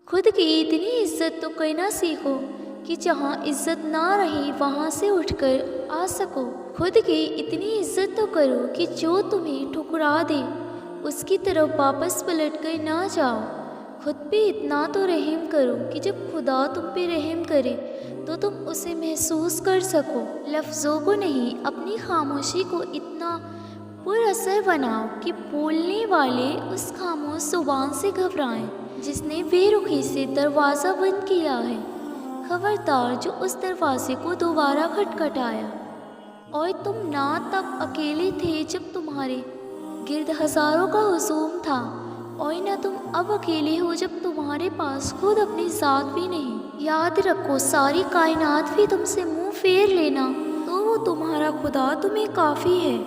खुद की इतनी इज्जत तो करना सीखो कि जहाँ इज्जत ना रही वहाँ से उठकर आ सको। खुद की इतनी इज्जत तो करो कि जो तुम्हें ठुकरा दे उसकी तरफ वापस पलट कर ना जाओ। खुद पे इतना तो रहम करो कि जब खुदा तुम पे रहम करे तो तुम उसे महसूस कर सको। लफ्ज़ों को नहीं, अपनी खामोशी को इतना पुरअसर बनाओ कि बोलने वाले उस खामोश ज़ुबान से घबराएं जिसने बेरुखी से दरवाज़ा बंद किया है। खबरदार जो उस दरवाजे को दोबारा खटखटाया। और तुम ना तब अकेले थे जब तुम्हारे गिर्द हज़ारों का हुजूम था, और ना तुम अब अकेले हो जब तुम्हारे पास खुद अपनी ज़ात भी नहीं। याद रखो, सारी कायनात भी तुमसे मुंह फेर लेना तो वो तुम्हारा खुदा तुम्हें काफ़ी है।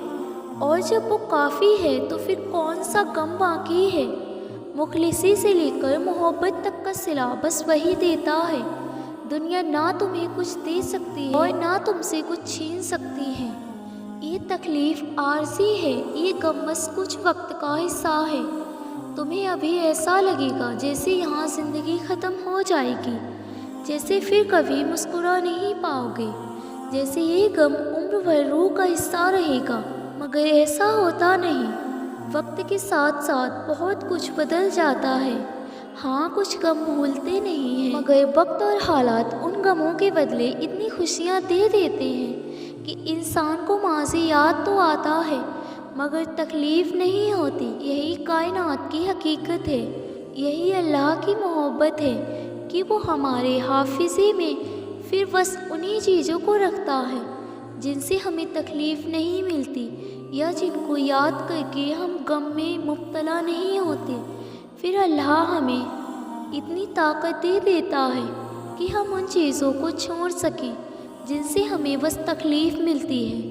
और जब वो काफ़ी है तो फिर कौन सा गम बाकी है। मुखलिसी से लेकर मोहब्बत तक का सिला बस वही देता है। दुनिया ना तुम्हें कुछ दे सकती है और ना तुमसे कुछ छीन सकती है। ये तकलीफ़ आरज़ी है, ये गम बस कुछ वक्त का हिस्सा है। तुम्हें अभी ऐसा लगेगा जैसे यहाँ ज़िंदगी ख़त्म हो जाएगी, जैसे फिर कभी मुस्कुरा नहीं पाओगे, जैसे ये गम उम्र भर रूह का हिस्सा रहेगा। मगर ऐसा होता नहीं। वक्त के साथ साथ बहुत कुछ बदल जाता है। हाँ, कुछ गम भूलते नहीं हैं, मगर वक्त और हालात उन गमों के बदले इतनी खुशियाँ दे देते हैं कि इंसान को माज़ी याद तो आता है मगर तकलीफ़ नहीं होती। यही कायनात की हकीकत है, यही अल्लाह की मोहब्बत है कि वो हमारे हाफिज़े में फिर बस उन्हीं चीज़ों को रखता है जिनसे हमें तकलीफ़ नहीं मिलती या जिनको याद करके हम गम में मुब्तला नहीं होते। फिर अल्लाह हमें इतनी ताकत दे देता है कि हम उन चीज़ों को छोड़ सकें जिनसे हमें बस तकलीफ़ मिलती है,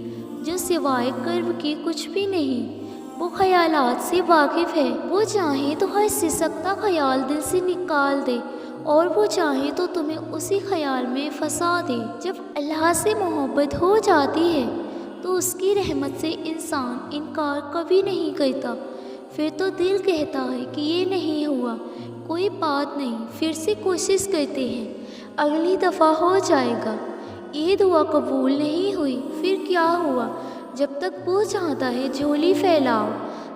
जो सिवाय कर्ब के कुछ भी नहीं। वो ख़यालात से वाकिफ़ है, वो चाहे तो हर सिसकता ख़याल दिल से निकाल दे और वो चाहे तो तुम्हें उसी ख़याल में फंसा दे। जब अल्लाह से मोहब्बत हो जाती है तो उसकी रहमत से इंसान इनकार कभी नहीं करता। फिर तो दिल कहता है कि ये नहीं हुआ, कोई बात नहीं, फिर से कोशिश करते हैं, अगली दफ़ा हो जाएगा। ये दुआ कबूल नहीं हुई, फिर क्या हुआ? जब तक वो चाहता है झोली फैलाओ,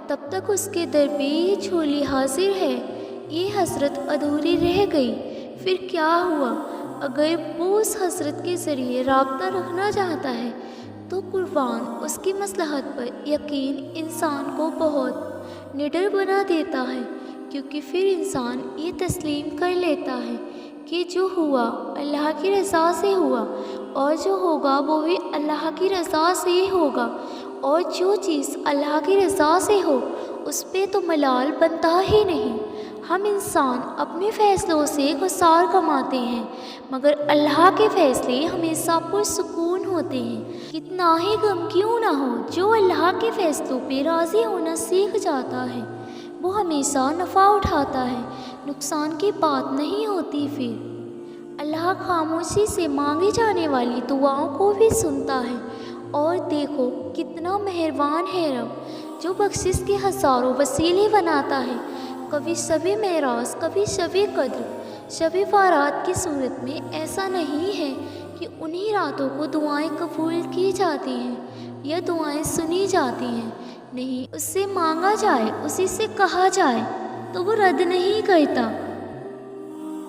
तब तक उसके दर पे ये झोली हाजिर है। ये हसरत अधूरी रह गई, फिर क्या हुआ? अगर वो उस हसरत के ज़रिए राब्ता रखना चाहता है तो कुर्बान उसकी मसलहत पर यकीन इंसान को बहुत निडर बना देता है, क्योंकि फिर इंसान ये तस्लीम कर लेता है कि जो हुआ अल्लाह की रज़ा से हुआ और जो होगा वो भी अल्लाह की रज़ा से ही होगा, और जो चीज़ अल्लाह की रज़ा से हो उस पर तो मलाल बनता ही नहीं। हम इंसान अपने फ़ैसलों से ख़ुसार कमाते हैं, मगर अल्लाह के फ़ैसले हमेशा पुरसुकून होते हैं। कितना ही गम क्यों ना हो, जो अल्लाह के फ़ैसलों पे राज़ी होना सीख जाता है वो हमेशा नफ़ा उठाता है, नुकसान की बात नहीं होती। फिर अल्लाह खामोशी से मांगी जाने वाली दुआओं को भी सुनता है। और देखो कितना मेहरबान है रब, जो बख्शिश के हज़ारों वसीले बनाता है। कभी शब-ए मेराज, कभी शब-ए कद्र, शब-ए बारात की सूरत में ऐसा नहीं है कि उन्हीं रातों को दुआएं कबूल की जाती हैं या दुआएं सुनी जाती हैं। नहीं, उससे मांगा जाए, उसी से कहा जाए तो वो रद्द नहीं करता।